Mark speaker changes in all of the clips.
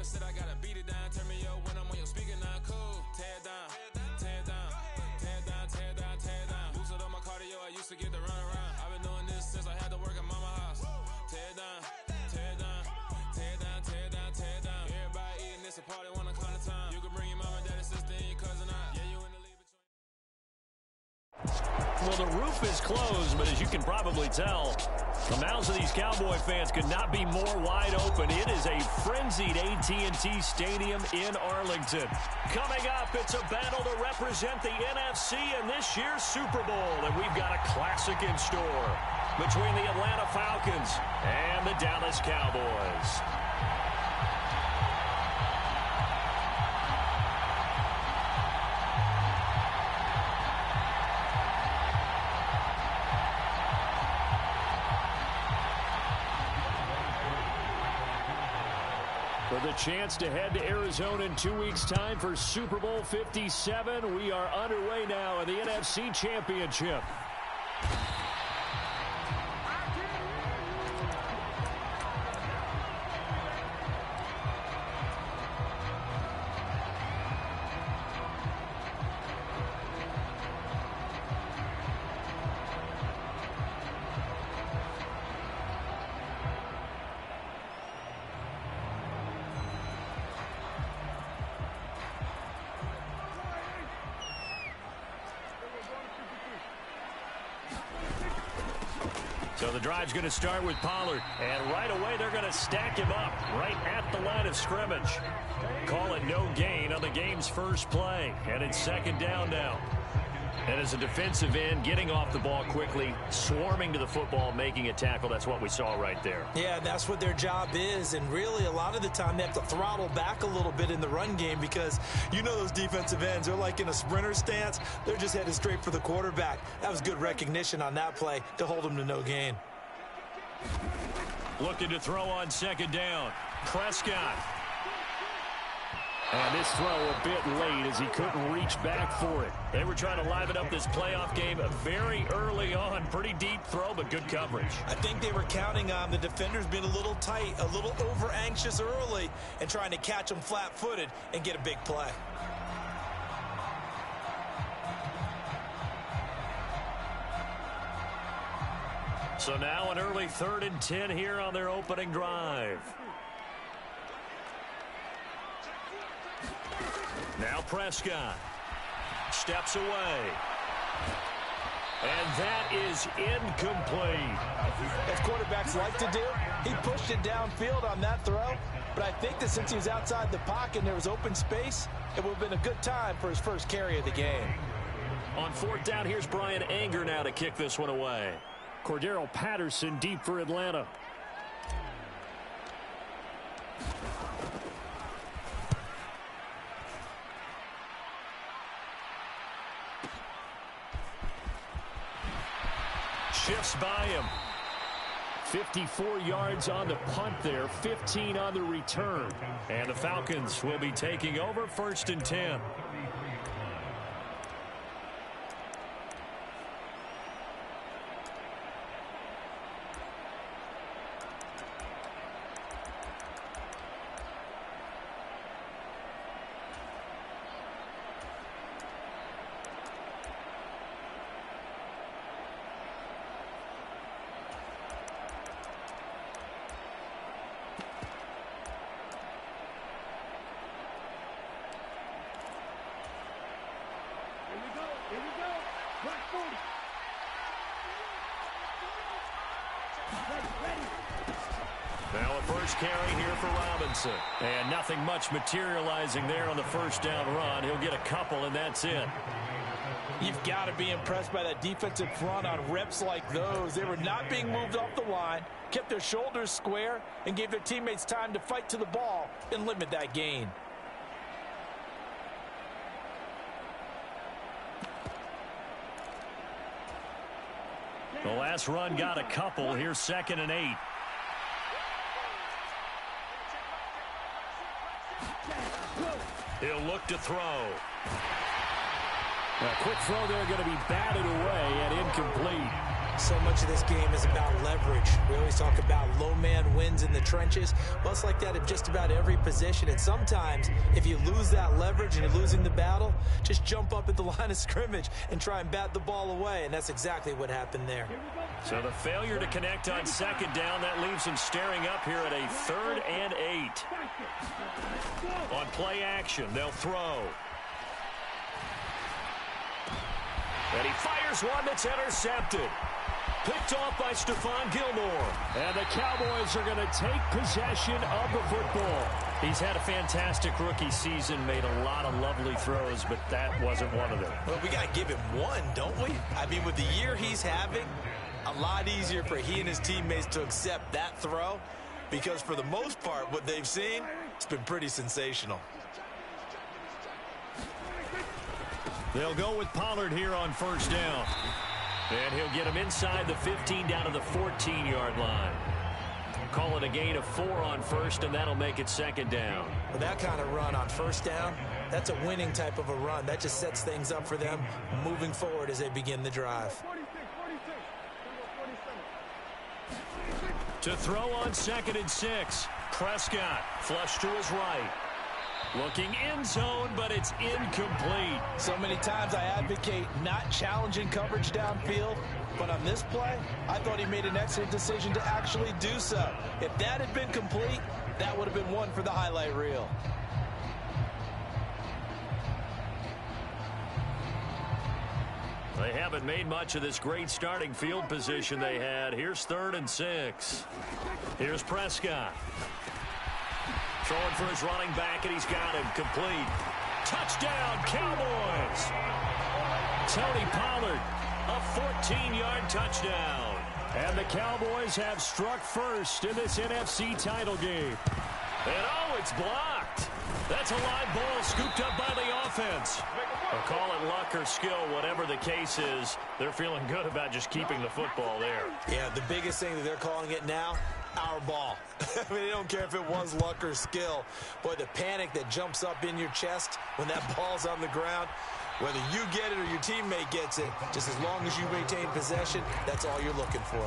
Speaker 1: said I gotta beat it down. Turn me up when I'm on your speaker, now cool. Tear it down, tear it down, tear it down, tear it down, tear it down. Boosted on my cardio, I used to get to run around. I've been doing this since I had to work at mama house. Tear it down, tear it down, tear it down, tear it down, tear it down. Everybody eating, it's a party, one o'clock of time. You can bring your mama, daddy, sister, and your cousin out. Yeah, you in the league between.
Speaker 2: Well, the roof is closed, but as you can probably tell, the mouths of these Cowboy fans could not be more wide open. It is a frenzied AT&T Stadium in Arlington. Coming up, it's a battle to represent the NFC in this year's Super Bowl, and we've got a classic in store between the Atlanta Falcons and the Dallas Cowboys. For the chance to head to Arizona in 2 weeks' time for Super Bowl 57, we are underway now in the NFC Championship. So the drive's going to start with Pollard. And right away, they're going to stack him up right at the line of scrimmage. Call it no gain on the game's first play. And it's second down now. And as a defensive end, getting off the ball quickly, swarming to the football, making a tackle, that's what we saw right there.
Speaker 3: Yeah, that's what their job is. And really, a lot of the time, they have to throttle back a little bit in the run game because you know those defensive ends, they're like in a sprinter stance. They're just headed straight for the quarterback. That was good recognition on that play to hold them to no gain.
Speaker 2: Looking to throw on second down. Prescott. And this throw a bit late as he couldn't reach back for it. They were trying to liven up this playoff game very early on. Pretty deep throw, but good coverage.
Speaker 3: I think they were counting on the defenders being a little tight, a little over-anxious early, and trying to catch them flat-footed and get a big play.
Speaker 2: So now an early 3rd and 10 here on their opening drive. Now Prescott steps away. And that is incomplete.
Speaker 3: As quarterbacks like to do, he pushed it downfield on that throw. But I think that since he was outside the pocket and there was open space, it would have been a good time for his first carry of the game.
Speaker 2: On 4th down, here's Brian Anger now to kick this one away. Cordero Patterson deep for Atlanta. Shifts by him. 54 yards on the punt there, 15 on the return. And the Falcons will be taking over 1st and 10. Now a first carry here for Robinson. And nothing much materializing there on the first down run. He'll get a couple, and that's it.
Speaker 3: You've got to be impressed by that defensive front on reps like those. They were not being moved off the line, kept their shoulders square, and gave their teammates time to fight to the ball and limit that gain.
Speaker 2: The last run got a couple. Here's 2nd and 8. He'll look to throw. A quick throw there going to be batted away and incomplete.
Speaker 3: So much of this game is about leverage. We always talk about low man wins in the trenches. Well, it's like that at just about every position. And sometimes, if you lose that leverage and you're losing the battle, just jump up at the line of scrimmage and try and bat the ball away. And that's exactly what happened there.
Speaker 2: So the failure to connect on second down, that leaves him staring up here at a 3rd and 8. On play action, they'll throw. And he fires one that's intercepted. Picked off by Stephon Gilmore. And the Cowboys are going to take possession of the football. He's had a fantastic rookie season, made a lot of lovely throws, but that wasn't one of them.
Speaker 3: Well, we got to give him one, don't we? I mean, with the year he's having, a lot easier for he and his teammates to accept that throw, because for the most part, what they've seen, it's been pretty sensational.
Speaker 2: They'll go with Pollard here on first down. And he'll get him inside the 15 down to the 14-yard line. Call it a gain of 4 on first, and that'll make it second down.
Speaker 3: With that kind of run on first down, that's a winning type of a run. That just sets things up for them moving forward as they begin the drive.
Speaker 2: To throw on 2nd and 6. Prescott flush to his right. Looking end zone, but it's incomplete.
Speaker 3: So many times I advocate not challenging coverage downfield, but on this play, I thought he made an excellent decision to actually do so. If that had been complete, that would have been one for the highlight reel.
Speaker 2: They haven't made much of this great starting field position they had. Here's 3rd and 6. Here's Prescott. Throwing for his running back, and he's got him complete. Touchdown, Cowboys! Tony Pollard, a 14-yard touchdown. And the Cowboys have struck first in this NFC title game. And oh, it's blocked. That's a live ball scooped up by the offense. Or call it luck or skill, whatever the case is, they're feeling good about just keeping the football there.
Speaker 3: Yeah, the biggest thing that they're calling it now, our ball. I mean, they don't care if it was luck or skill. Boy, the panic that jumps up in your chest when that ball's on the ground, whether you get it or your teammate gets it, just as long as you maintain possession, that's all you're looking for.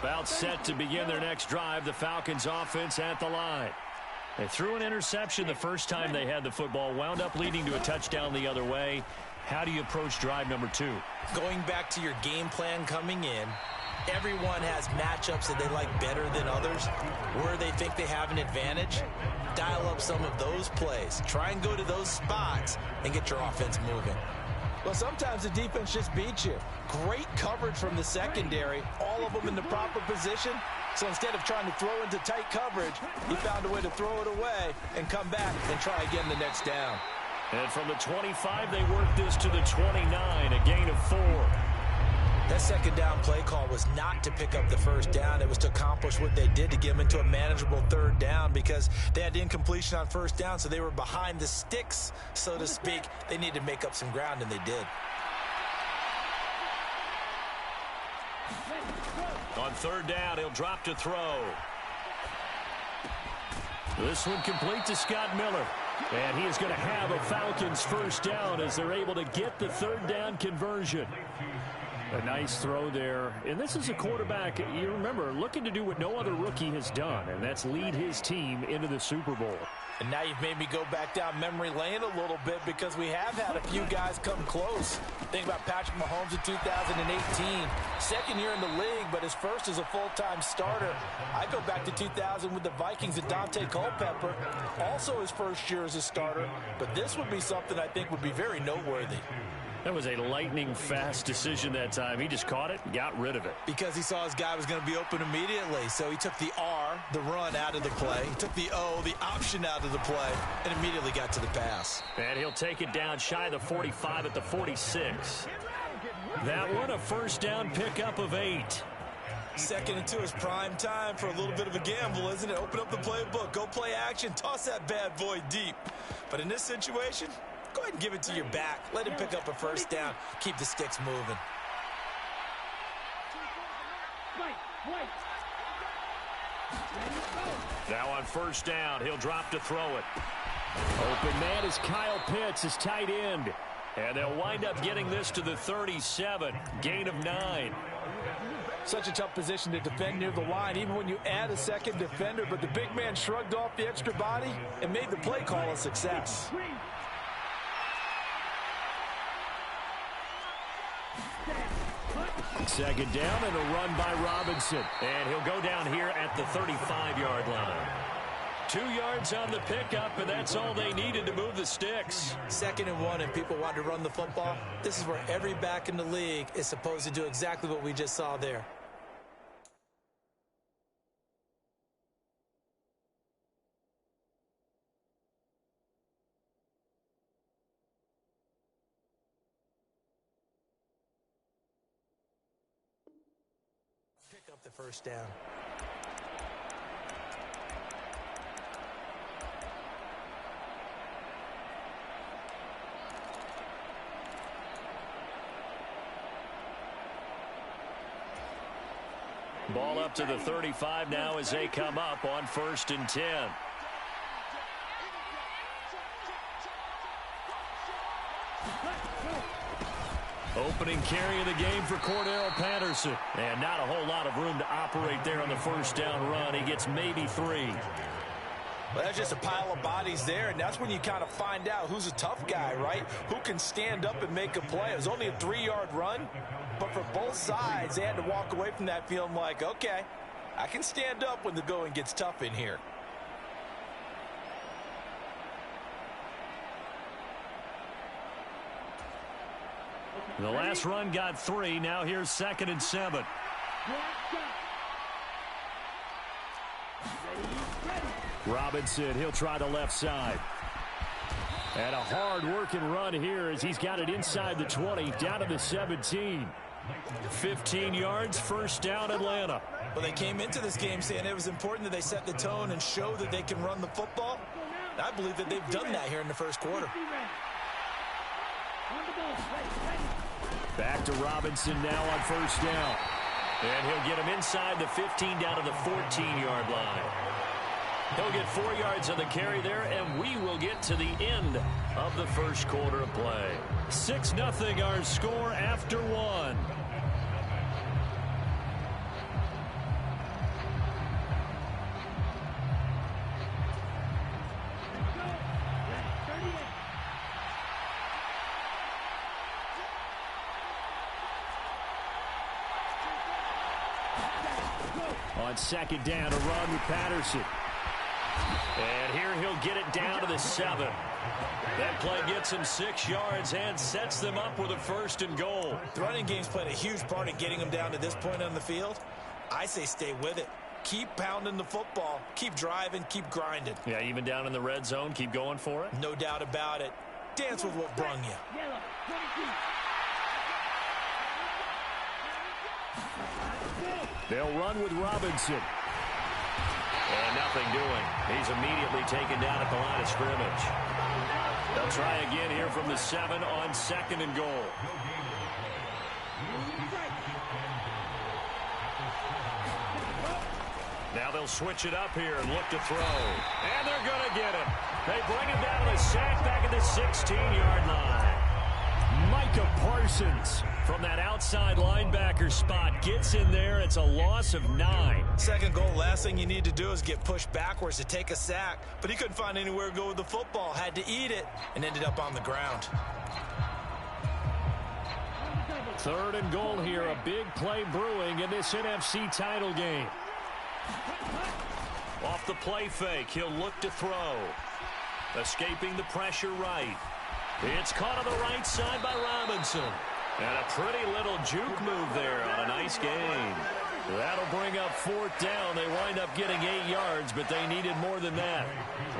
Speaker 2: About set to begin their next drive, the Falcons offense at the line. They threw an interception the first time they had the football, wound up leading to a touchdown the other way. How do you approach drive number 2?
Speaker 3: Going back to your game plan coming in, everyone has matchups that they like better than others, where they think they have an advantage. Dial up some of those plays. Try and go to those spots and get your offense moving. Well, sometimes the defense just beats you. Great coverage from the secondary, all of them in the proper position. So instead of trying to throw into tight coverage, he found a way to throw it away and come back and try again the next down.
Speaker 2: And from the 25, they worked this to the 29, a gain of 4.
Speaker 3: That second down play call was not to pick up the first down. It was to accomplish what they did to get them into a manageable 3rd down because they had incompletion on first down, so they were behind the sticks, so to speak. They needed to make up some ground, and they did.
Speaker 2: On 3rd down, he'll drop to throw. This one complete to Scott Miller. And he is going to have a Falcons first down as they're able to get the 3rd down conversion. A nice throw there. And this is a quarterback, you remember, looking to do what no other rookie has done, and that's lead his team into the Super Bowl.
Speaker 3: And now you've made me go back down memory lane a little bit because we have had a few guys come close. Think about Patrick Mahomes in 2018. Second year in the league, but his first as a full-time starter. I go back to 2000 with the Vikings and Dante Culpepper. Also his first year as a starter. But this would be something I think would be very noteworthy.
Speaker 2: That was a lightning-fast decision that time. He just caught it and got rid of it.
Speaker 3: Because he saw his guy was going to be open immediately. So he took the R, the run, out of the play. He took the O, the option, out of the play, and immediately got to the pass.
Speaker 2: And he'll take it down shy of the 45 at the 46. That one, a first down pickup of 8.
Speaker 3: 2nd and 2 is prime time for a little bit of a gamble, isn't it? Open up the playbook, go play action, toss that bad boy deep. But in this situation, go ahead and give it to your back. Let him pick up a first down. Keep the sticks moving.
Speaker 2: Now on first down, he'll drop to throw it. Open man is Kyle Pitts, his tight end. And they'll wind up getting this to the 37. Gain of 9.
Speaker 3: Such a tough position to defend near the line, even when you add a second defender. But the big man shrugged off the extra body and made the play call a success.
Speaker 2: Second down and a run by Robinson. And he'll go down here at the 35-yard line. 2 yards on the pickup, and that's all they needed to move the sticks.
Speaker 3: 2nd and 1, and people want to run the football. This is where every back in the league is supposed to do exactly what we just saw there. Pick up the first down.
Speaker 2: Ball up to the 35 now as they come up on 1st and 10. Opening carry of the game for Cordell Patterson. And not a whole lot of room to operate there on the first down run. He gets maybe 3.
Speaker 3: Well, that's just a pile of bodies there, and that's when you kind of find out who's a tough guy, right? Who can stand up and make a play. It was only a 3-yard run, but for both sides, they had to walk away from that feeling like, okay, I can stand up when the going gets tough in here.
Speaker 2: The last run got 3. Now here's 2nd and 7. Robinson, he'll try the left side. And a hard-working run here as he's got it inside the 20, down to the 17. 15 yards, first down, Atlanta.
Speaker 3: Well, they came into this game saying it was important that they set the tone and show that they can run the football. And I believe that they've done that here in the first quarter.
Speaker 2: Back to Robinson now on first down. And he'll get him inside the 15 down to the 14-yard line. He'll get 4 yards on the carry there, and we will get to the end of the first quarter of play. 6-0 our score after 1. On second down, a run with Patterson. And here he'll get it down to the 7. That play gets him 6 yards and sets them up with a 1st and goal.
Speaker 3: The running game's played a huge part in getting them down to this point on the field. I say stay with it. Keep pounding the football. Keep driving. Keep grinding.
Speaker 2: Yeah, even down in the red zone, keep going for it.
Speaker 3: No doubt about it. Dance with what brung you.
Speaker 2: They'll run with Robinson. And nothing doing. He's immediately taken down at the line of scrimmage. They'll try again here from the 7 on 2nd and goal. Now they'll switch it up here and look to throw. And they're going to get him. They bring him down to the sack back at the 16-yard line. Micah Parsons from that outside linebacker spot gets in there. It's a loss of 9.
Speaker 3: 2nd goal, last thing you need to do is get pushed backwards to take a sack. But he couldn't find anywhere to go with the football. Had to eat it and ended up on the ground.
Speaker 2: 3rd and goal here. A big play brewing in this NFC title game. Off the play fake, he'll look to throw. Escaping the pressure right. It's caught on the right side by Robinson. And a pretty little juke move there on a nice gain. That'll bring up 4th down. They wind up getting 8 yards, but they needed more tthan that.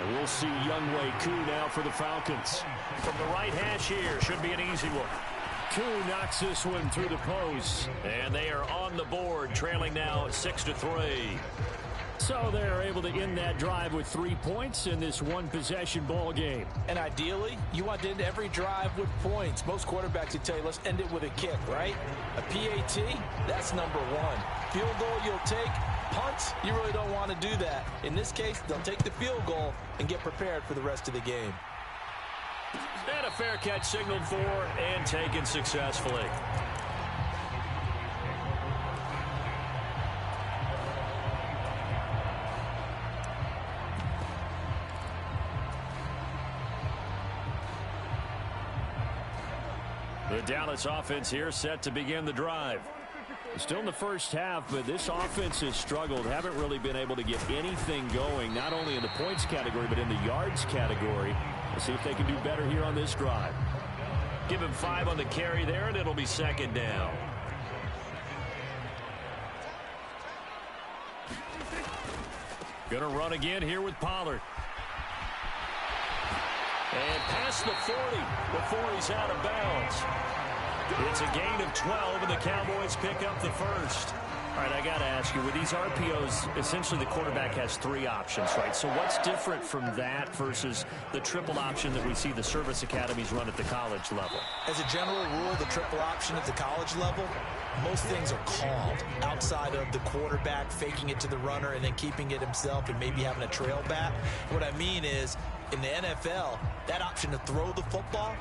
Speaker 2: And we'll see Younghoe Koo now for the Falcons. From the right hash here, should be an easy one. Koo knocks this one through the post, and they are on the board, trailing now 6-3. So they're able to end that drive with 3 points in this one-possession ball game.
Speaker 3: And ideally, you want to end every drive with points. Most quarterbacks would tell you, let's end it with a kick, right? A PAT, that's number one. Field goal you'll take. Punts, you really don't want to do that. In this case, they'll take the field goal and get prepared for the rest of the game.
Speaker 2: And a fair catch signaled for and taken successfully. The Dallas offense here set to begin the drive. Still in the first half, but this offense has struggled. Haven't really been able to get anything going, not only in the points category, but in the yards category. Let's see if they can do better here on this drive. Give him 5 on the carry there, and it'll be second down. Going to run again here with Pollard. And past the 40 before he's out of bounds. It's a gain of 12, and the Cowboys pick up the first. All right, I got to ask you, with these RPOs, essentially the quarterback has 3 options, right? So what's different from that versus the triple option that we see the service academies run at the college level?
Speaker 3: As a general rule, the triple option at the college level, most things are called outside of the quarterback faking it to the runner and then keeping it himself and maybe having a trail back. What I mean is, in the NFL, that option to throw the football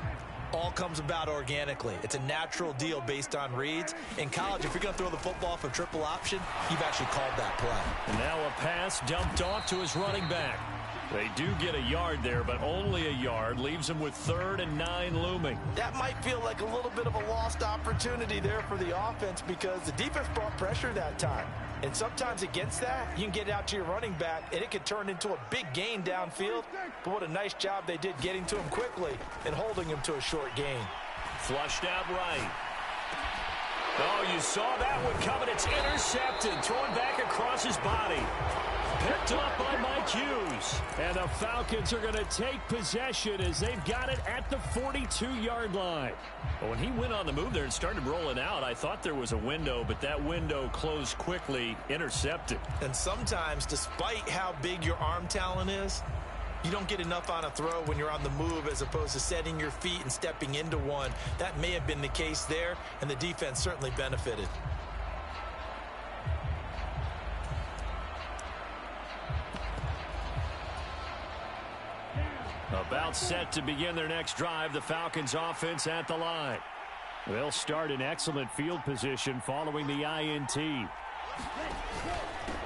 Speaker 3: all comes about organically. It's a natural deal based on reads. In college, if you're going to throw the football for triple option, you've actually called that play.
Speaker 2: And now a pass dumped off to his running back. They do get a yard there, but only a yard. Leaves him with 3rd and 9 looming.
Speaker 3: That might feel like a little bit of a lost opportunity there for the offense because the defense brought pressure that time. And sometimes against that, you can get it out to your running back, and it can turn into a big gain downfield. But what a nice job they did getting to him quickly and holding him to a short gain.
Speaker 2: Flushed out right. Oh, you saw that one coming. It's intercepted. Thrown back across his body. Picked up by Mike Hughes. And the Falcons are going to take possession as they've got it at the 42-yard line. But when he went on the move there and started rolling out, I thought there was a window, but that window closed quickly, intercepted.
Speaker 3: And sometimes, despite how big your arm talent is, you don't get enough on a throw when you're on the move as opposed to setting your feet and stepping into one. That may have been the case there, and the defense certainly benefited.
Speaker 2: About set to begin their next drive, the Falcons offense at the line. They'll start in excellent field position following the INT.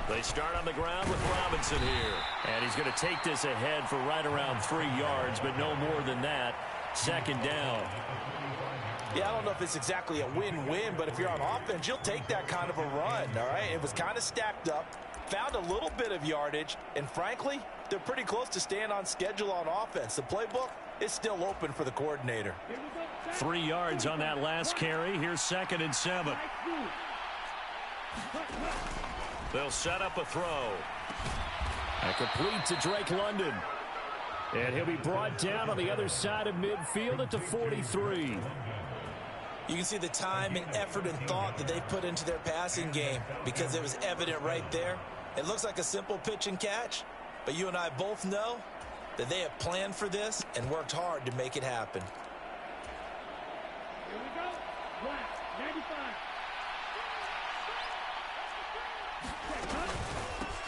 Speaker 2: They start on the ground with Robinson here. And he's going to take this ahead for right around 3 yards, but no more than that. Second down.
Speaker 3: Yeah, I don't know if it's exactly a win-win, but if you're on offense, you'll take that kind of a run, all right? It was kind of stacked up, found a little bit of yardage, and frankly, they're pretty close to staying on schedule on offense. The playbook is still open for the coordinator.
Speaker 2: 3 yards on that last carry. Here's 2nd and 7. They'll set up a throw. And complete to Drake London. And he'll be brought down on the other side of midfield at the 43.
Speaker 3: You can see the time and effort and thought that they've put into their passing game because it was evident right there. It looks like a simple pitch and catch, but you and I both know that they have planned for this and worked hard to make it happen.
Speaker 4: Here we go. Black, 95.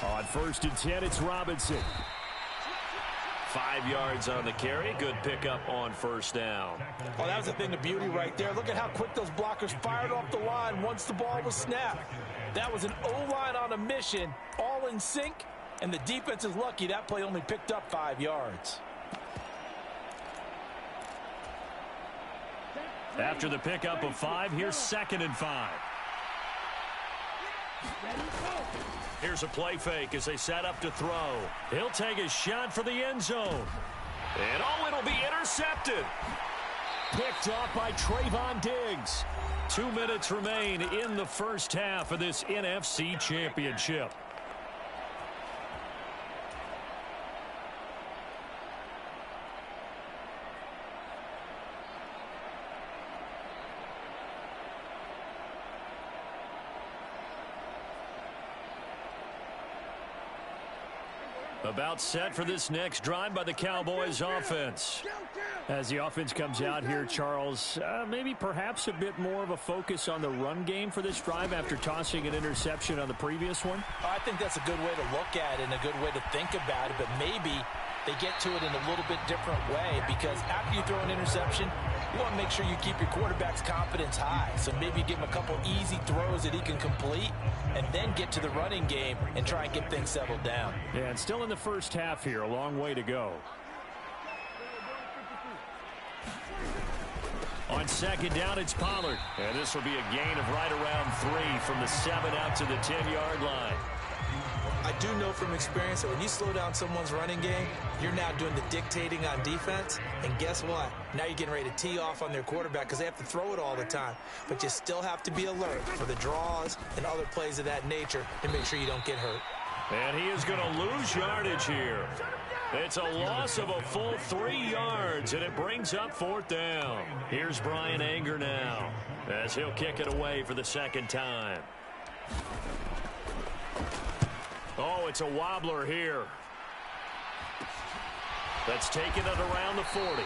Speaker 2: On 1st and 10, it's Robinson. 5 yards on the carry. Good pickup on 1st down.
Speaker 3: Oh, that was a thing of beauty right there. Look at how quick those blockers fired off the line once the ball was snapped. That was an O-line on a mission, all in sync, and the defense is lucky that play only picked up 5 yards.
Speaker 2: After the pickup of 5, here's 2nd and 5. Here's a play fake as they set up to throw. He'll take a shot for the end zone. And oh, it'll be intercepted. Picked off by Trayvon Diggs. 2 minutes remain in the first half of this NFC Championship. About set for this next drive by the Cowboys offense.
Speaker 5: As the offense comes out here, Charles, maybe perhaps a bit more of a focus on the run game for this drive after tossing an interception on the previous one?
Speaker 3: I think that's a good way to look at it and a good way to think about it, but maybe they get to it in a little bit different way, because after you throw an interception, you want to make sure you keep your quarterback's confidence high. So maybe give him a couple easy throws that he can complete and then get to the running game and try and get things settled down.
Speaker 5: Yeah, and still in the first half here, a long way to go.
Speaker 2: On second down, it's Pollard. And this will be a gain of right around 3 from the 7 out to the 10-yard line.
Speaker 3: I do know from experience that when you slow down someone's running game, you're now doing the dictating on defense. And guess what? Now you're getting ready to tee off on their quarterback because they have to throw it all the time. But you still have to be alert for the draws and other plays of that nature to make sure you don't get hurt.
Speaker 2: And he is going to lose yardage here. It's a loss of a full 3 yards, and it brings up 4th down. Here's Brian Anger now as he'll kick it away for the second time. Oh, it's a wobbler here. That's taken it around the 40.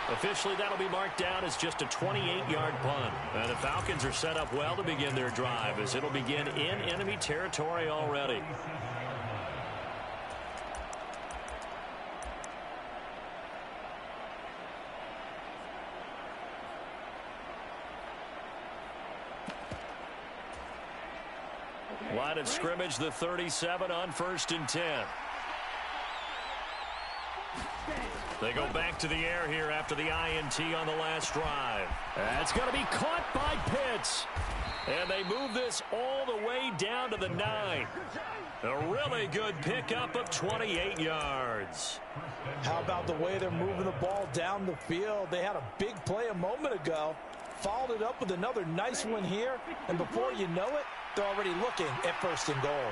Speaker 2: Officially, that'll be marked down as just a 28-yard punt. And the Falcons are set up well to begin their drive, as it'll begin in enemy territory already. Line of scrimmage, the 37 on 1st and 10. They go back to the air here after the INT on the last drive.
Speaker 5: That's going to be caught by Pitts.
Speaker 2: And they move this all the way down to the 9. A really good pickup of 28 yards.
Speaker 3: How about the way they're moving the ball down the field? They had a big play a moment ago, followed it up with another nice one here, and before you know it, they're already looking at 1st and goal.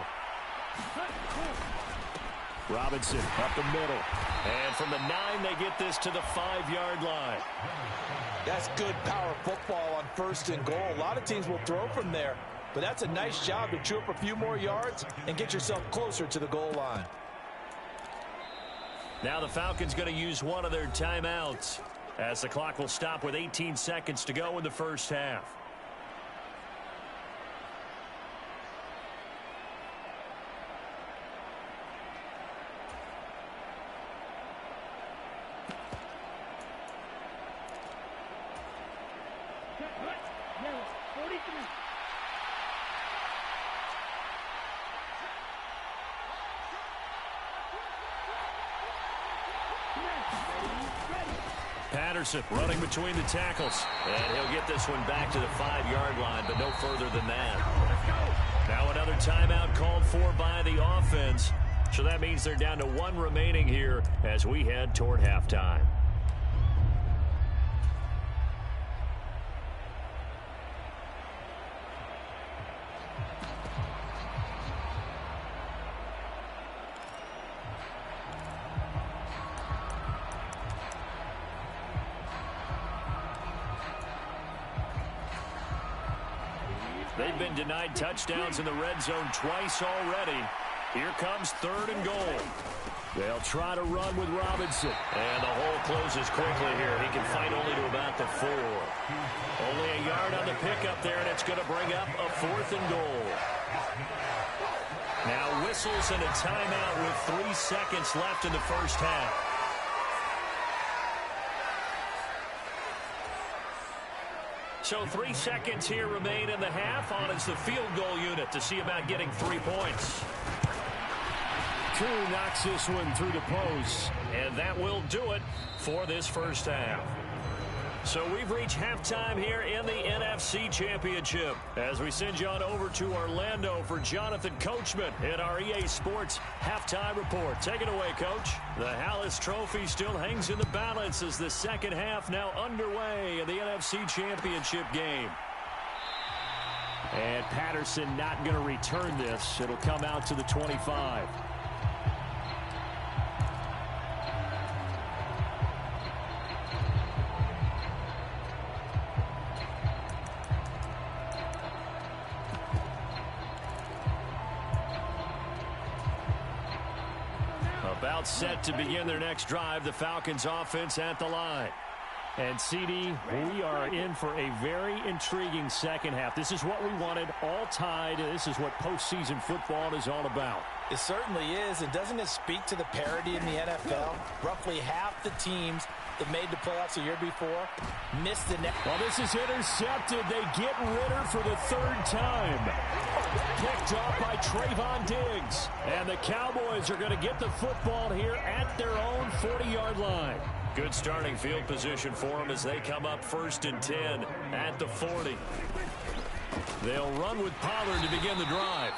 Speaker 5: Robinson up the middle.
Speaker 2: And from the 9, they get this to the 5-yard line.
Speaker 3: That's good power football on 1st and goal. A lot of teams will throw from there, but that's a nice job to chew up a few more yards and get yourself closer to the goal line.
Speaker 2: Now the Falcons going to use one of their timeouts, as the clock will stop with 18 seconds to go in the first half. Patterson running between the tackles. And he'll get this one back to the 5-yard line, but no further than that. Now another timeout called for by the offense. So that means they're down to 1 remaining here as we head toward halftime. They've been denied touchdowns in the red zone twice already. Here comes 3rd and goal.
Speaker 5: They'll try to run with Robinson.
Speaker 2: And the hole closes quickly here. He can fight only to about the 4. Only a yard on the pickup there, and it's going to bring up a 4th and goal. Now whistles and a timeout with 3 seconds left in the first half. So 3 seconds here remain in the half. On is the field goal unit to see about getting 3 points.
Speaker 5: Koo knocks this one through the post.
Speaker 2: And that will do it for this first half. So we've reached halftime here in the NFC Championship as we send you on over to Orlando for Jonathan Coachman in our EA Sports Halftime Report. Take it away, Coach. The Hallis Trophy still hangs in the balance as the second half now underway in the NFC Championship game.
Speaker 5: And Patterson not going to return this. It'll come out to the 25.
Speaker 2: timeout set to begin their next drive. The Falcons offense at the line. And, CD, we are in for a very intriguing second half. This is what we wanted, all tied. This is what postseason football is all about.
Speaker 3: It certainly is, and doesn't it speak to the parity in the NFL? Roughly half the teams that made the playoffs a year before missed the net.
Speaker 5: Well, this is intercepted. They get Ritter for the third time. Picked off by Trayvon Diggs. And the Cowboys are going to get the football here at their own 40-yard line.
Speaker 2: Good starting field position for them as they come up 1st and 10 at the 40. They'll run with Pollard to begin the drive.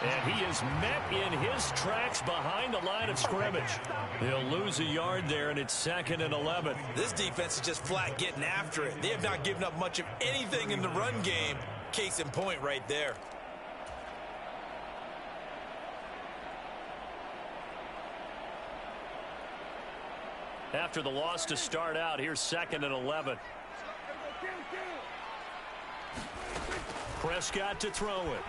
Speaker 2: And he is met in his tracks behind the line of scrimmage. They'll lose a yard there, and it's 2nd and 11.
Speaker 3: This defense is just flat getting after it. They have not given up much of anything in the run game. Case in point right there.
Speaker 2: After the loss to start out, here's 2nd and 11. Prescott to throw it.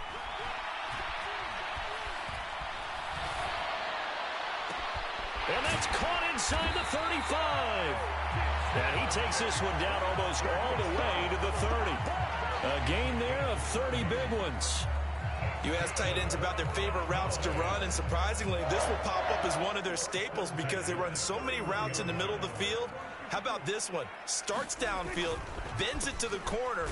Speaker 2: And that's caught inside the 35. And he takes this one down almost all the way to the 30. A gain there of 30 big ones.
Speaker 3: You ask tight ends about their favorite routes to run, and surprisingly, this will pop up as one of their staples because they run so many routes in the middle of the field. How about this one? Starts downfield, bends it to the corner,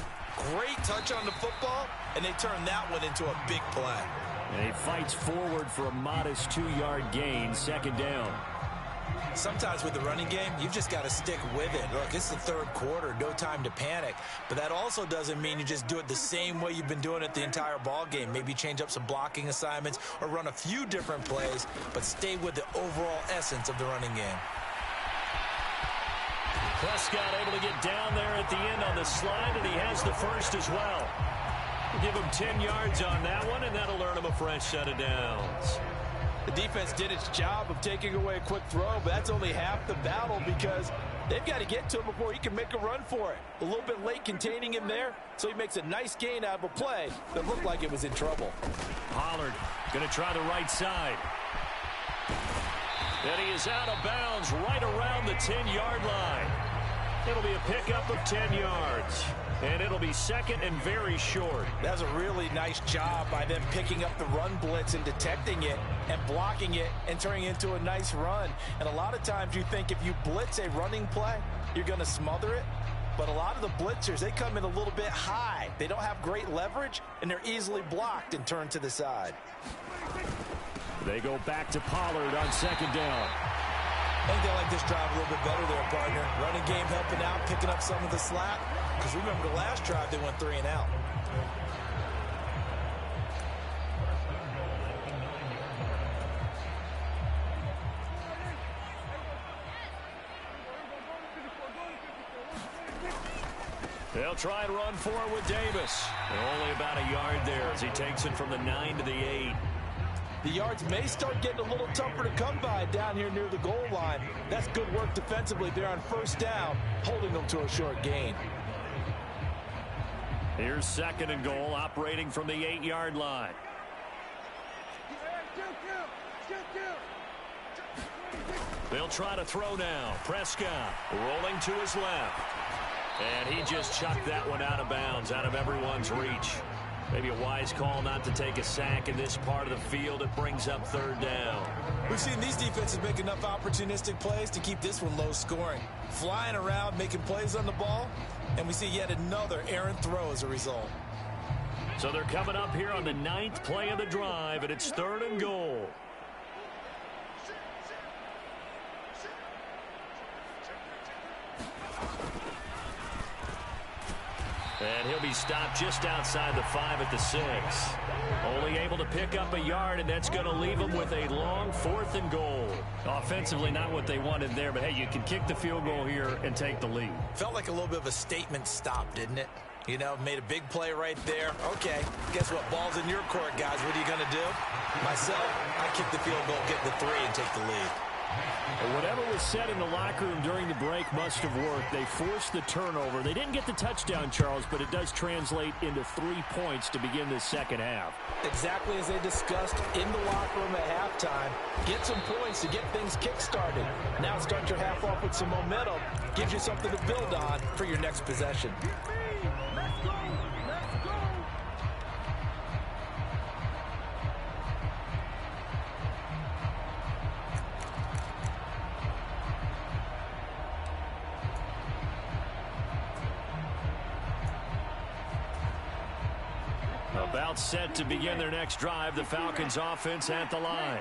Speaker 3: great touch on the football, and they turn that one into a big play.
Speaker 5: And he fights forward for a modest 2-yard gain, 2nd down.
Speaker 3: Sometimes with the running game, you've just got to stick with it. Look, it's the 3rd quarter, no time to panic. But that also doesn't mean you just do it the same way you've been doing it the entire ball game. Maybe change up some blocking assignments or run a few different plays, but stay with the overall essence of the running game.
Speaker 2: Prescott able to get down there at the end on the slide, and he has the first as well. We'll give him 10 yards on that one, and that'll earn him a fresh set of downs.
Speaker 3: The defense did its job of taking away a quick throw, but that's only half the battle because they've got to get to him before he can make a run for it. A little bit late containing him there, so he makes a nice gain out of a play that looked like it was in trouble.
Speaker 2: Pollard going to try the right side. And he is out of bounds right around the 10-yard line. It'll be a pickup of 10 yards. And it'll be 2nd and very short.
Speaker 3: That was a really nice job by them picking up the run blitz and detecting it and blocking it and turning it into a nice run. And a lot of times you think if you blitz a running play, you're going to smother it. But a lot of the blitzers, they come in a little bit high. They don't have great leverage, and they're easily blocked and turned to the side.
Speaker 5: They go back to Pollard on 2nd down.
Speaker 3: I think they like this drive a little bit better there, partner. Running game helping out, picking up some of the slack. Because remember the last drive, they went 3 and out.
Speaker 2: They'll try and run for it with Davis. And only about a yard there as he takes it from the 9 to the 8.
Speaker 3: The yards may start getting a little tougher to come by down here near the goal line. That's good work defensively there on 1st down, holding them to a short gain.
Speaker 2: Here's 2nd and goal, operating from the 8-yard line. They'll try to throw now. Prescott rolling to his left. And he just chucked that one out of bounds, out of everyone's reach. Maybe a wise call not to take a sack in this part of the field. It brings up 3rd down.
Speaker 3: We've seen these defenses make enough opportunistic plays to keep this one low scoring. Flying around, making plays on the ball, and we see yet another errant throw as a result.
Speaker 2: So they're coming up here on the 9th play of the drive, and it's 3rd and goal. And he'll be stopped just outside the 5 at the 6. Only able to pick up a yard, and that's going to leave him with a long 4th and goal. Offensively, not what they wanted there, but hey, you can kick the field goal here and take the lead.
Speaker 3: Felt like a little bit of a statement stop, didn't it? You know, made a big play right there. Okay, guess what? Ball's in your court, guys. What are you going to do? Myself, I kick the field goal, get the 3, and take the lead.
Speaker 5: And whatever was said in the locker room during the break must have worked. They forced the turnover. They didn't get the touchdown, Charles, but it does translate into 3 points to begin this second half.
Speaker 3: Exactly as they discussed in the locker room at halftime. Get some points to get things kick-started. Now start your half off with some momentum. Gives you something to build on for your next possession.
Speaker 4: Let's go. Let's go.
Speaker 2: About set to begin their next drive, the Falcons offense at the line.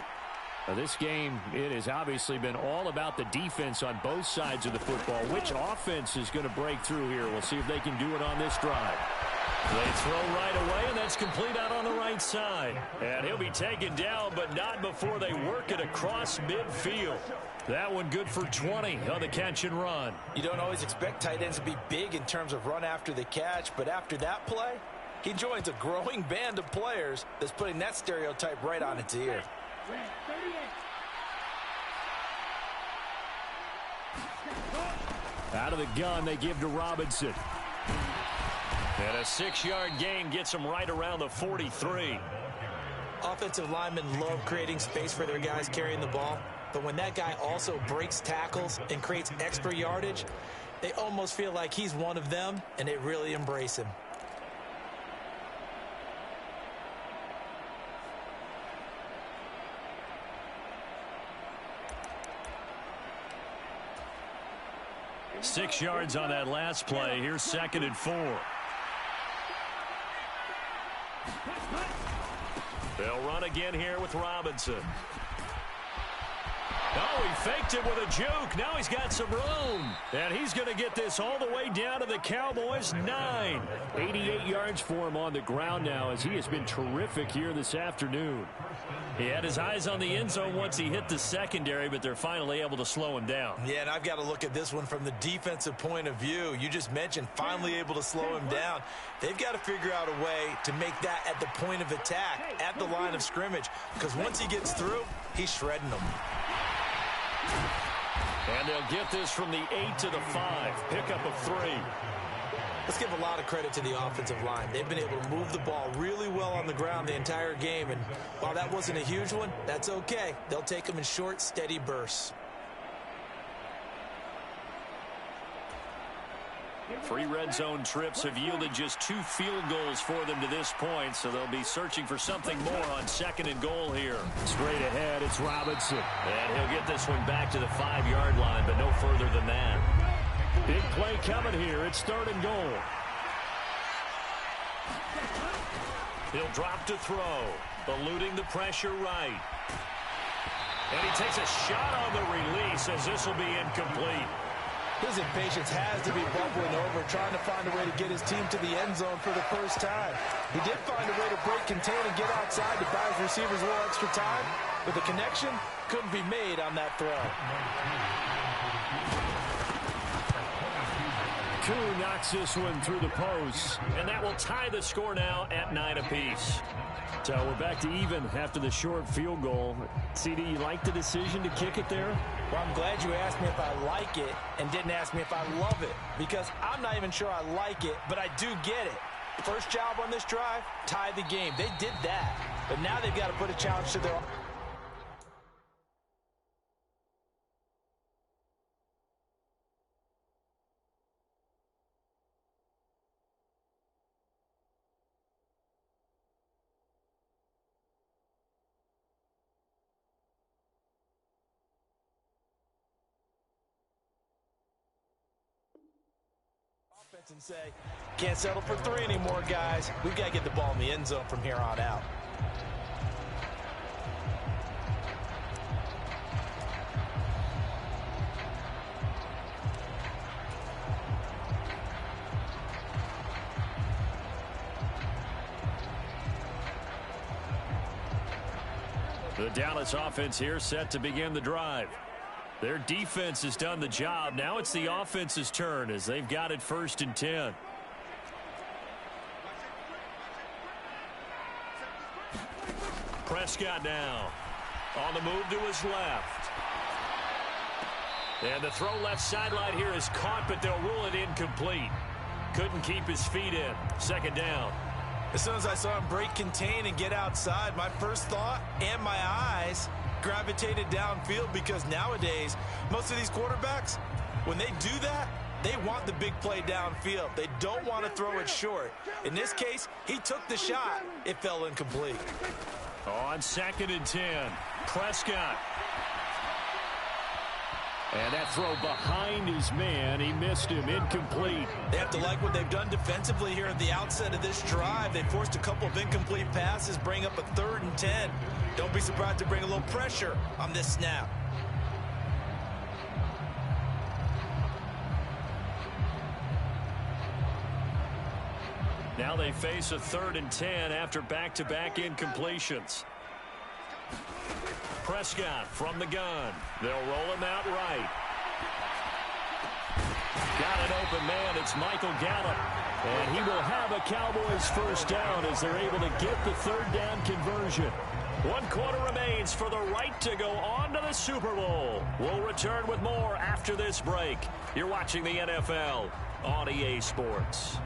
Speaker 2: Now, this game, it has obviously been all about the defense on both sides of the football. Which offense is going to break through here? We'll see if they can do it on this drive. They throw right away, and that's complete out on the right side. And he'll be taken down, but not before they work it across midfield. That one good for 20 on the catch and run.
Speaker 3: You don't always expect tight ends to be big in terms of run after the catch, but after that play, he joins a growing band of players that's putting that stereotype right on its ear.
Speaker 5: Out of the gun, they give to Robinson.
Speaker 2: And a 6-yard gain gets them right around the 43.
Speaker 3: Offensive linemen love creating space for their guys carrying the ball, but when that guy also breaks tackles and creates extra yardage, they almost feel like he's one of them, and they really embrace him.
Speaker 2: Six yards on that last play. Here's 2nd and 4. They'll run again here with Robinson. Oh, he faked it with a juke. Now he's got some room. And he's going to get this all the way down to the Cowboys' 9.
Speaker 5: 88 yards for him on the ground now, as he has been terrific here this afternoon.
Speaker 2: He had his eyes on the end zone once he hit the secondary, but they're finally able to slow him down.
Speaker 3: Yeah, and I've got to look at this one from the defensive point of view. You just mentioned finally able to slow him down. They've got to figure out a way to make that at the point of attack, at the line of scrimmage, because once he gets through, he's shredding them.
Speaker 2: And they'll get this from the 8 to the 5. Pickup of 3.
Speaker 3: Let's give a lot of credit to the offensive line. They've been able to move the ball really well on the ground the entire game. And while that wasn't a huge one, that's okay. They'll take them in short, steady bursts.
Speaker 2: 3 red zone trips have yielded just 2 field goals for them to this point, so they'll be searching for something more on 2nd and goal here.
Speaker 5: Straight ahead, it's Robinson.
Speaker 2: And he'll get this one back to the 5-yard line, but no further than that.
Speaker 5: Big play coming here. It's 3rd and goal.
Speaker 2: He'll drop to throw, eluding the pressure right. And he takes a shot on the release as this will be incomplete.
Speaker 3: His impatience has to be bubbling over, trying to find a way to get his team to the end zone for the first time. He did find a way to break, contain, and get outside to buy his receivers a little extra time, but the connection couldn't be made on that throw.
Speaker 5: Koo knocks this one through the post,
Speaker 2: and that will tie the score now at 9 apiece.
Speaker 5: So we're back to even after the short field goal. CD, you like the decision to kick it there?
Speaker 3: Well, I'm glad you asked me if I like it and didn't ask me if I love it, because I'm not even sure I like it, but I do get it. First job on this drive, tie the game. They did that, but now they've got to put a challenge to their... and say, can't settle for 3 anymore, guys. We've got to get the ball in the end zone from here on out.
Speaker 2: The Dallas offense here set to begin the drive. Their defense has done the job. Now it's the offense's turn as they've got it 1st and 10. Prescott now on the move to his left. And the throw left sideline here is caught, but they'll rule it incomplete. Couldn't keep his feet in. Second down.
Speaker 3: As soon as I saw him break contain and get outside, my first thought and my eyes gravitated downfield, because nowadays, most of these quarterbacks, when they do that, they want the big play downfield. They don't want to throw it short. In this case, he took the shot. It fell incomplete.
Speaker 2: On 2nd and 10, Prescott. And that throw behind his man. He missed him. Incomplete.
Speaker 3: They have to like what they've done defensively here at the outset of this drive. They forced a couple of incomplete passes, bring up a 3rd and 10. Don't be surprised to bring a little pressure on this snap.
Speaker 2: Now they face a 3rd and 10 after back-to-back incompletions. Prescott from the gun. They'll roll him out right. Got an open man. It's Michael Gallup. And he will have a Cowboys first down as they're able to get the 3rd down conversion. 1 quarter remains for the right to go on to the Super Bowl. We'll return with more after this break. You're watching the NFL on EA Sports.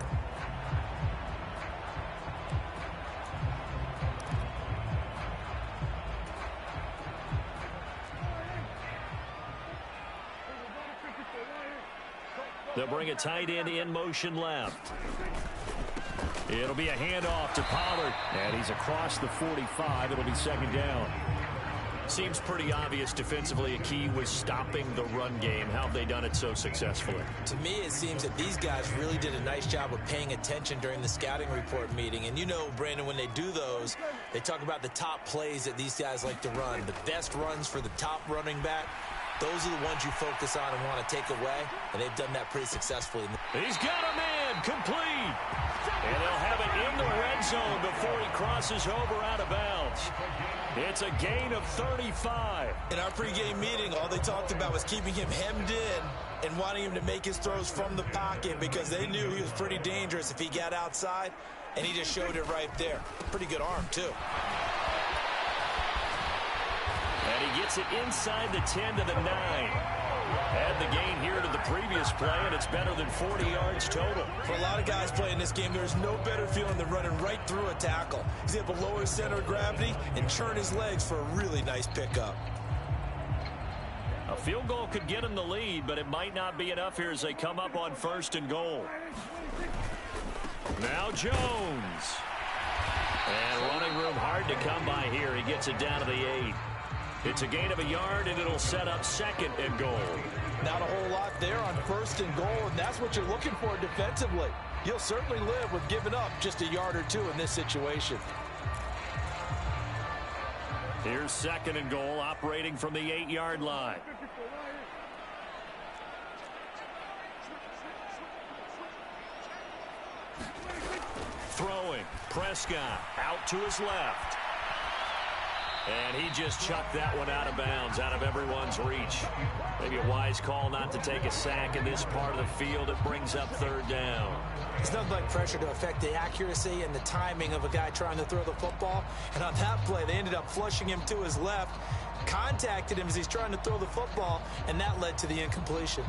Speaker 2: They'll bring a tight end in motion left. It'll be a handoff to Pollard. And he's across the 45. It'll be 2nd down. Seems pretty obvious defensively a key was stopping the run game. How have they done it so successfully?
Speaker 3: To me, it seems that these guys really did a nice job of paying attention during the scouting report meeting. And you know, Brandon, when they do those, they talk about the top plays that these guys like to run. The best runs for the top running back. Those are the ones you focus on and want to take away, and they've done that pretty successfully.
Speaker 2: He's got a man, complete. And they'll have it in the red zone before he crosses over out of bounds. It's a gain of 35.
Speaker 3: In our pregame meeting, all they talked about was keeping him hemmed in and wanting him to make his throws from the pocket, because they knew he was pretty dangerous if he got outside, and he just showed it right there. Pretty good arm, too.
Speaker 2: And he gets it inside the 10 to the 9. Add the gain here to the previous play, and it's better than 40 yards total.
Speaker 3: For a lot of guys playing this game, there's no better feeling than running right through a tackle. He's able to lower his center of gravity and churn his legs for a really nice pickup.
Speaker 2: A field goal could get him the lead, but it might not be enough here as they come up on 1st and goal. Now Jones. And running room hard to come by here. He gets it down to the 8. It's a gain of a yard, and it'll set up 2nd and goal.
Speaker 3: Not a whole lot there on 1st and goal, and that's what you're looking for defensively. You'll certainly live with giving up just a yard or 2 in this situation.
Speaker 2: Here's 2nd and goal, operating from the 8-yard line. Throwing, Prescott out to his left. And he just chucked that one out of bounds, out of everyone's reach. Maybe a wise call not to take a sack in this part of the field. It brings up 3rd down.
Speaker 3: It's nothing like pressure to affect the accuracy and the timing of a guy trying to throw the football. And on that play, they ended up flushing him to his left, contacted him as he's trying to throw the football, and that led to the incompletion.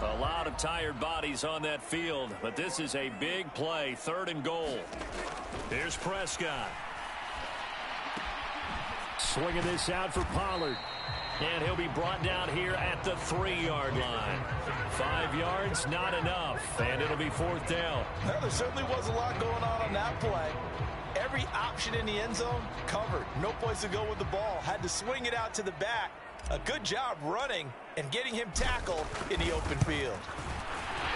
Speaker 2: A lot of tired bodies on that field, but this is a big play. 3rd and goal. Here's Prescott. Swinging this out for Pollard. And he'll be brought down here at the 3-yard line. 5 yards, not enough. And it'll be 4th down.
Speaker 3: Well, there certainly was a lot going on that play. Every option in the end zone covered. No place to go with the ball. Had to swing it out to the back. A good job running and getting him tackled in the open field.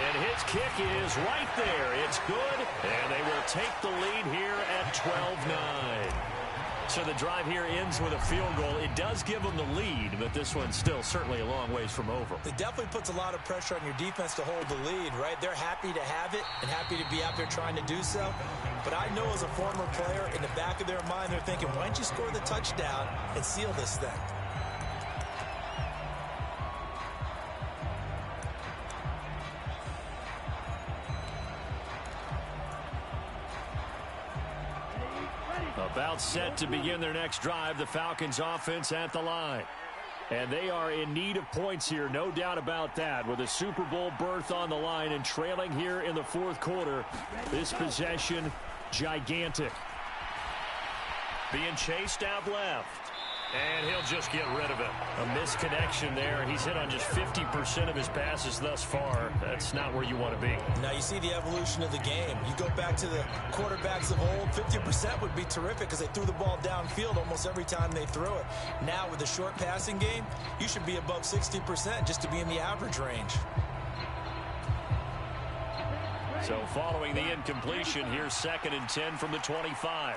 Speaker 2: And his kick is right there. It's good, and they will take the lead here at 12-9. So the drive here ends with a field goal. It does give them the lead, but this one's still certainly a long ways from over.
Speaker 3: It definitely puts a lot of pressure on your defense to hold the lead, right? They're happy to have it and happy to be out there trying to do so. But I know as a former player, in the back of their mind, they're thinking, why don't you score the touchdown and seal this thing?
Speaker 2: About set to begin their next drive, the Falcons offense at the line. And they are in need of points here, no doubt about that. With a Super Bowl berth on the line and trailing here in the fourth quarter, this possession, gigantic. Being chased out left. And he'll just get rid of it. A misconnection there. He's hit on just 50% of his passes thus far. That's not where you want to be.
Speaker 3: Now you see the evolution of the game. You go back to the quarterbacks of old, 50% would be terrific because they threw the ball downfield almost every time they threw it. Now with the short passing game, you should be above 60% just to be in the average range.
Speaker 2: So following the incompletion, here's 2nd and 10 from the 25.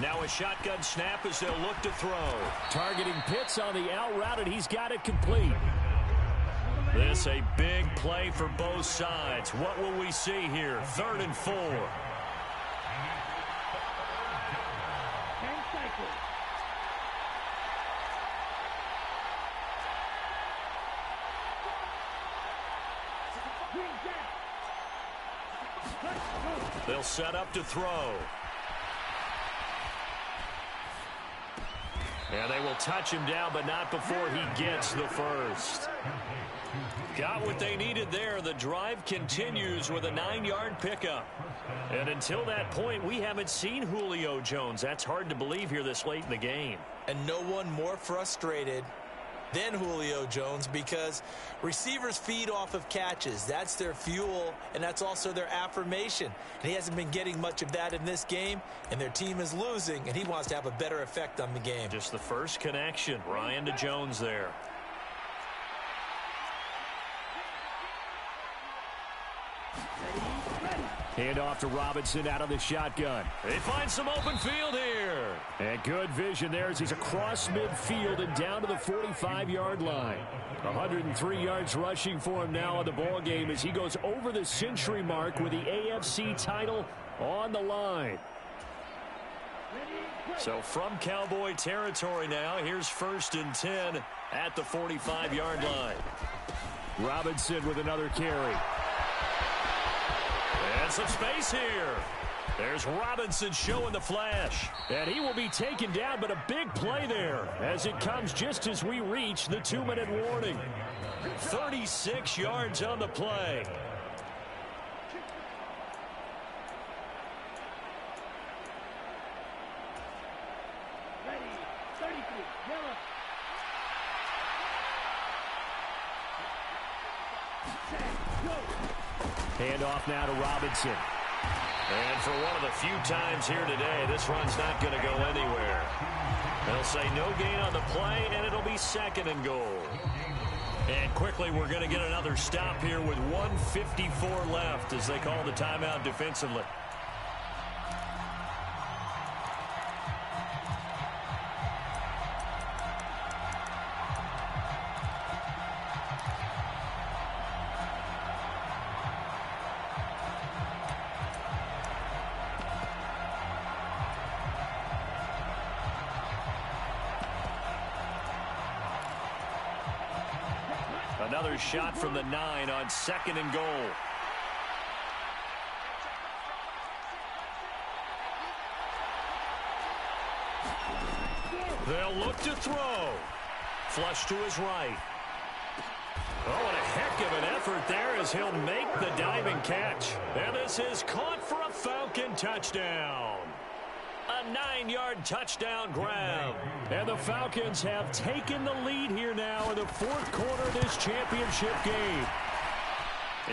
Speaker 2: Now a shotgun snap as they'll look to throw.
Speaker 5: Targeting Pitts on the out route, and he's got it complete.
Speaker 2: This a big play for both sides. What will we see here? 3rd and 4. They'll set up to throw. And they will touch him down, but not before he gets the first. Got what they needed there. The drive continues with a 9-yard pickup. And until that point, we haven't seen Julio Jones. That's hard to believe here this late in the game.
Speaker 3: And no one more frustrated than Julio Jones because receivers feed off of catches. That's their fuel, and that's also their affirmation. And he hasn't been getting much of that in this game, and their team is losing, and he wants to have a better effect on the game.
Speaker 2: Just the first connection. Ryan to Jones there.
Speaker 5: Hand off to Robinson out of the shotgun.
Speaker 2: They find some open field here.
Speaker 5: And good vision there as he's across midfield and down to the 45-yard line. 103 yards rushing for him now in the ball game as he goes over the century mark with the AFC title on the line.
Speaker 2: So from Cowboy territory now, here's 1st and 10 at the 45-yard line.
Speaker 5: Robinson with another carry.
Speaker 2: And some space here. There's Robinson showing the flash.
Speaker 5: And he will be taken down, but a big play there as it comes just as we reach the 2-minute warning.
Speaker 2: 36 yards on the play.
Speaker 5: Hand off now to Robinson.
Speaker 2: And for one of the few times here today, this run's not going to go anywhere. They'll say no gain on the play, and it'll be 2nd and goal. And quickly, we're going to get another stop here with 1:54 left as they call the timeout defensively. Another shot from the 9 on 2nd and goal. They'll look to throw. Flush to his right. Oh, and a heck of an effort there as he'll make the diving catch. And this is caught for a Falcon touchdown. A 9-yard touchdown grab.
Speaker 5: And the Falcons have taken the lead here now in the fourth quarter of this championship game.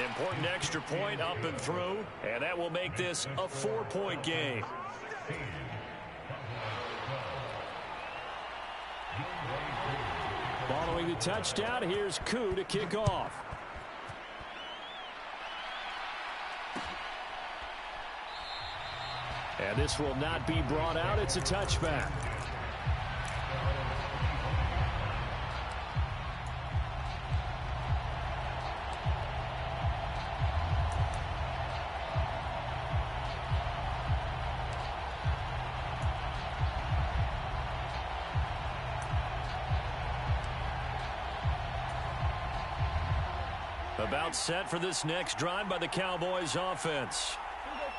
Speaker 2: Important extra point up and through, and that will make this a 4-point game.
Speaker 5: Following the touchdown, here's Koo to kick off. And this will not be brought out. It's a touchback.
Speaker 2: About set for this next drive by the Cowboys offense.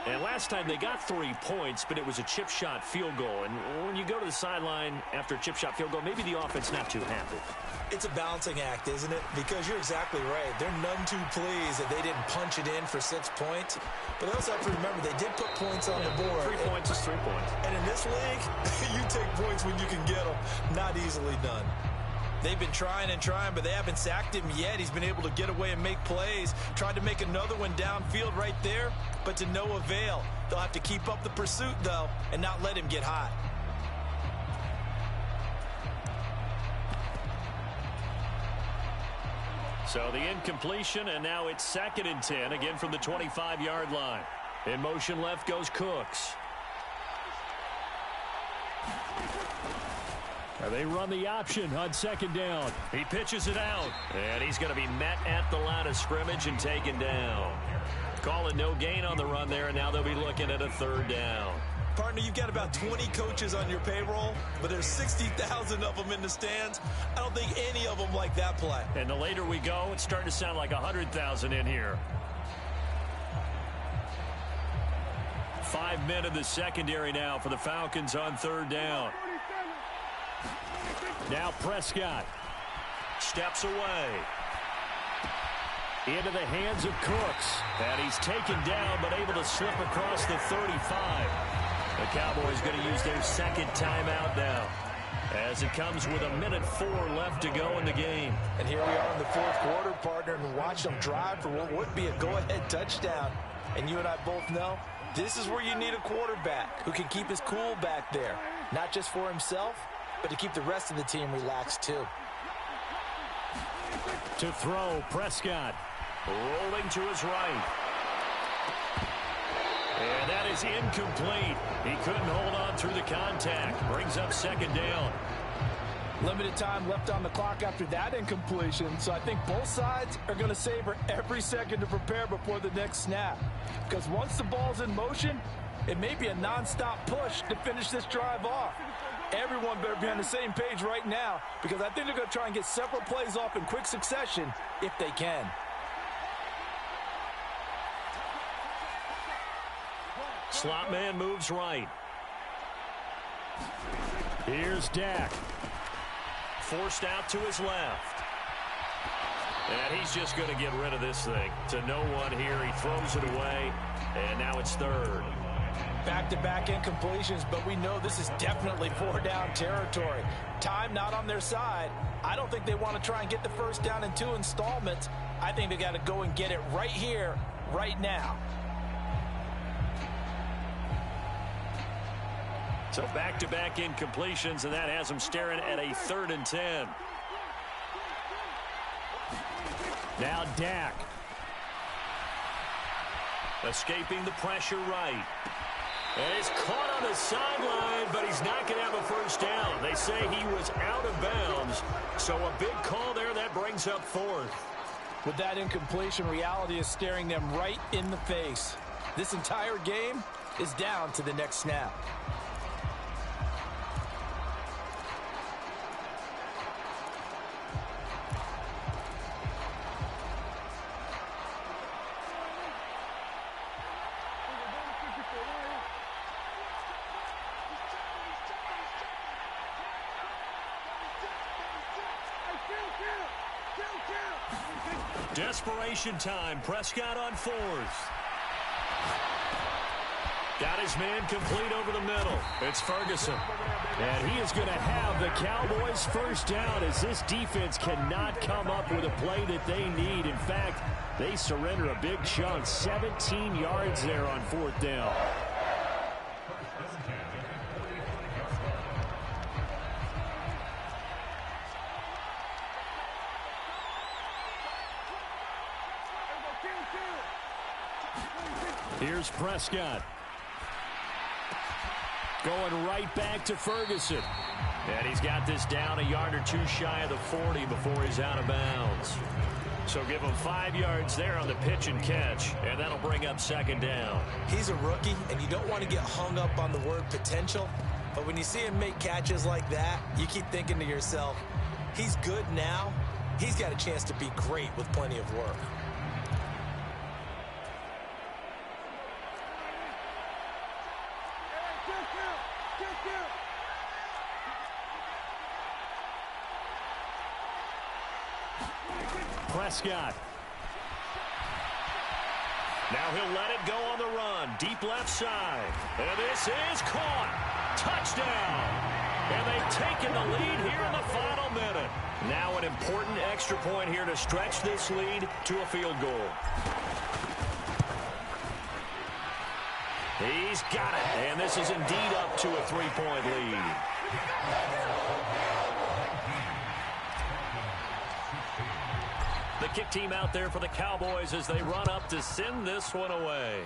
Speaker 2: And last time they got 3 points, but it was a chip shot field goal. And when you go to the sideline after a chip shot field goal, maybe the offense not too happy.
Speaker 3: It's a balancing act, isn't it? Because you're exactly right. They're none too pleased that they didn't punch it in for 6 points. But they also have to remember they did put points on the board.
Speaker 2: 3 points is 3 points.
Speaker 3: And in this league, you take points when you can get them. Not easily done. They've been trying and trying, but they haven't sacked him yet. He's been able to get away and make plays. Tried to make another one downfield right there, but to no avail. They'll have to keep up the pursuit, though, and not let him get hot.
Speaker 2: So the incompletion, and now it's 2nd and 10, again from the 25-yard line. In motion left goes Cooks.
Speaker 5: They run the option on 2nd down.
Speaker 2: He pitches it out, and he's going to be met at the line of scrimmage and taken down. Calling no gain on the run there, and now they'll be looking at a 3rd down.
Speaker 3: Partner, you've got about 20 coaches on your payroll, but there's 60,000 of them in the stands. I don't think any of them like that play.
Speaker 2: And the later we go, it's starting to sound like 100,000 in here. 5 men in the secondary now for the Falcons on 3rd down.
Speaker 5: Now Prescott
Speaker 2: Steps away.
Speaker 5: into the hands of Cooks.
Speaker 2: And he's taken down, but able to slip across the 35. The Cowboys going to use their 2nd timeout now, as it comes with 1:04 left to go in the game.
Speaker 3: And here we are in the 4th quarter, partner, and watch them drive for what would be a go-ahead touchdown. And you and I both know this is where you need a quarterback who can keep his cool back there, not just for himself, but to keep the rest of the team relaxed too.
Speaker 5: To throw, Prescott.
Speaker 2: Rolling to his right. And that is incomplete. He couldn't hold on through the contact. Brings up 2nd down.
Speaker 6: Limited time left on the clock after that incompletion, so I think both sides are going to savor every second to prepare before the next snap. Because once the ball's in motion, it may be a non-stop push to finish this drive off. Everyone better be on the same page right now, because I think they're going to try and get several plays off in quick succession if they can.
Speaker 2: Slot man moves right.
Speaker 5: Here's Dak.
Speaker 2: Forced out to his left. And he's just going to get rid of this thing. To no one here. He throws it away. And now it's 3rd.
Speaker 6: Back-to-back incompletions, but we know this is definitely 4-down territory. Time not on their side. I don't think they want to try and get the 1st down in 2 installments. I think they got to go and get it right here, right now.
Speaker 2: So back-to-back incompletions, and that has them staring at a 3rd and 10.
Speaker 5: Now Dak.
Speaker 2: Escaping the pressure right. And he's caught on the sideline, but he's not going to have a 1st down. They say he was out of bounds. So a big call there. That brings up 4th.
Speaker 6: With that incompletion, reality is staring them right in the face. This entire game is down to the next snap.
Speaker 2: Desperation time. Prescott on 4th. Got his man complete over the middle. It's Ferguson.
Speaker 5: And he is going to have the Cowboys 1st down, as this defense cannot come up with a play that they need. In fact, they surrender a big chunk. 17 yards there on 4th down. Here's Prescott. Going right back to Ferguson.
Speaker 2: And he's got this down a yard or 2 shy of the 40 before he's out of bounds. So give him 5 yards there on the pitch and catch, and that'll bring up 2nd down.
Speaker 3: He's a rookie, and you don't want to get hung up on the word potential. But when you see him make catches like that, you keep thinking to yourself, he's good now. He's got a chance to be great with plenty of work.
Speaker 5: Prescott. Now he'll let it go on the run. Deep left side. And this is caught. Touchdown. And they've taken the lead here in the final minute. Now an important extra point here to stretch this lead to a field goal. He's got it. And this is indeed up to a 3-point lead. The kick team out there for the Cowboys as they run up to send this one away.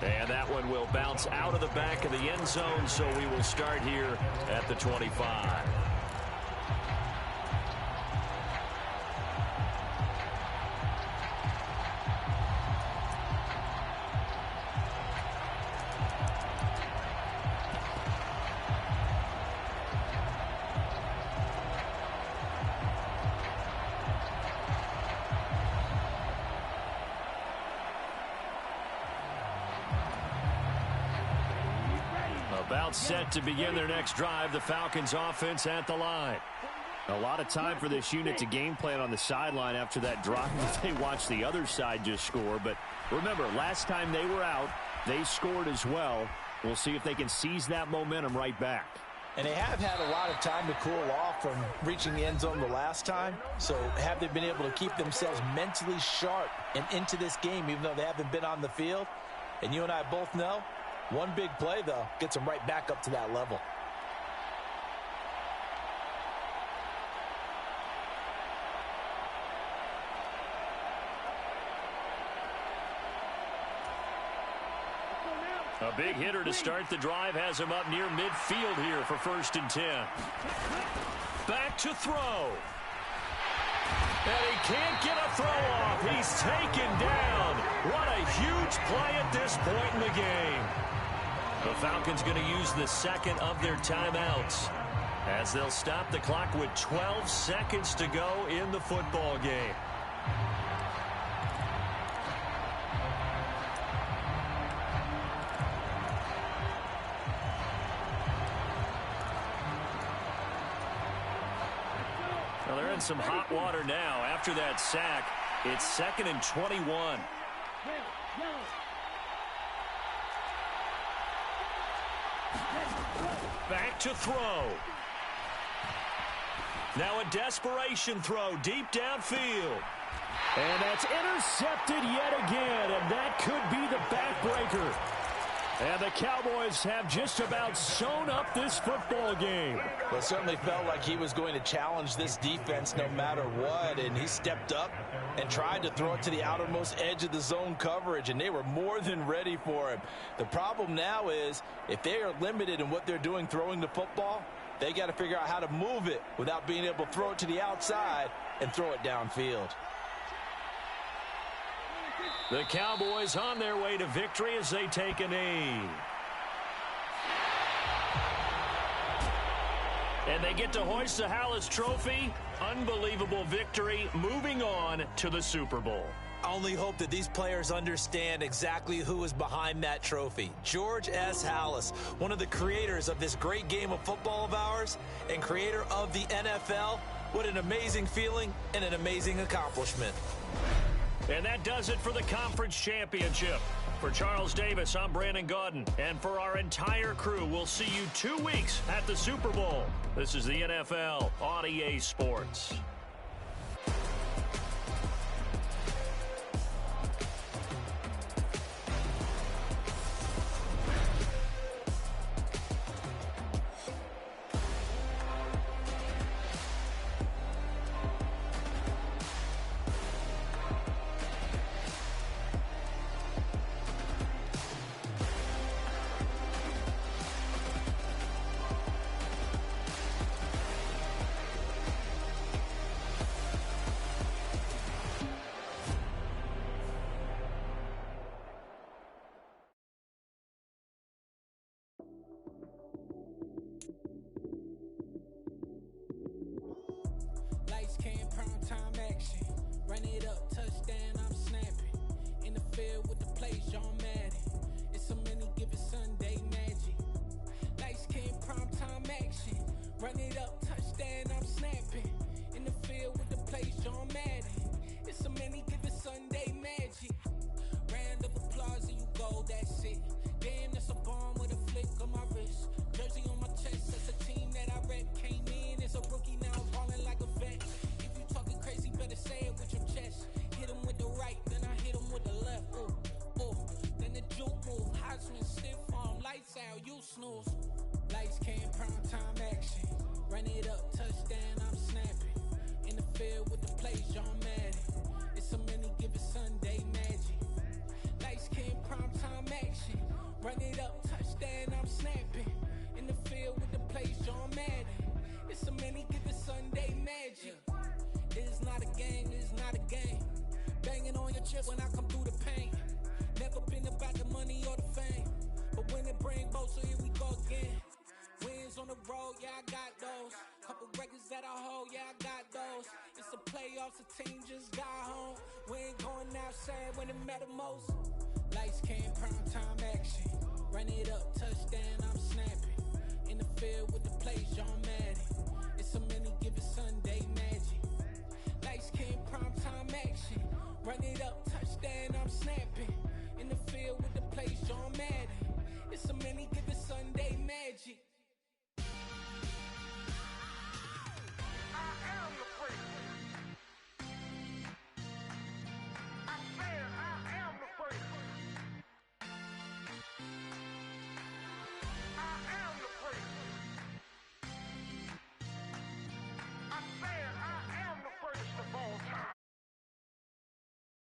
Speaker 5: And that one will bounce out of the back of the end zone, so we will start here at the 25. About set to begin their next drive, the Falcons offense at the line. A lot of time for this unit to game plan on the sideline after that drive. They watched the other side just score. But remember, last time they were out, they scored as well. We'll see if they can seize that momentum right back.
Speaker 6: And they have had a lot of time to cool off from reaching the end zone the last time. So have they been able to keep themselves mentally sharp and into this game, even though they haven't been on the field? And you and I both know, one big play, though, gets them right back up to that level.
Speaker 5: A big hitter to start the drive has him up near midfield here for 1st and 10. Back to throw. And he can't get a throw off. He's taken down. What a huge play at this point in the game. The Falcons going to use the second of their timeouts as they'll stop the clock with 12 seconds to go in the football game. Well, they're in some hot water now. After that sack, it's 2nd and 21. Back to throw. Now a desperation throw deep downfield. And that's intercepted yet again, and that could be the backbreaker. And the Cowboys have just about sewn up this football game.
Speaker 6: Well, it certainly felt like he was going to challenge this defense no matter what, and he stepped up and tried to throw it to the outermost edge of the zone coverage, and they were more than ready for him. The problem now is if they are limited in what they're doing throwing the football, they got to figure out how to move it without being able to throw it to the outside and throw it downfield.
Speaker 5: The Cowboys on their way to victory as they take a knee. And they get to hoist the Hallis Trophy. Unbelievable victory, moving on to the Super Bowl.
Speaker 3: I only hope that these players understand exactly who is behind that trophy. George S. Hallis, one of the creators of this great game of football of ours and creator of the NFL. What an amazing feeling and an amazing accomplishment.
Speaker 5: And that does it for the conference championship. For Charles Davis, I'm Brandon Gaudin. And for our entire crew, we'll see you 2 weeks at the Super Bowl. This is the NFL on EA Sports.
Speaker 7: Run it up, touchdown, I'm snapping. In the field with the plays, John Madden. It's so many given Sunday magic. Lights came prime time action. Run it up, touchdown, I'm snapping. Run it up, touchdown, I'm snapping. In the field with the plays, John Madden. It's so many, give it Sunday magic. It's not a game, it's not a game. Banging on your chest when I come through the pain. Never been about the money or the fame. But when it bring both, so here we go again. Wins on the road, yeah, I got those. Couple records that I hold, yeah, I got those. It's the playoffs, the team just got home. We ain't going outside when it matter most. Lights came, prime time action. Run it up, touchdown, I'm snapping.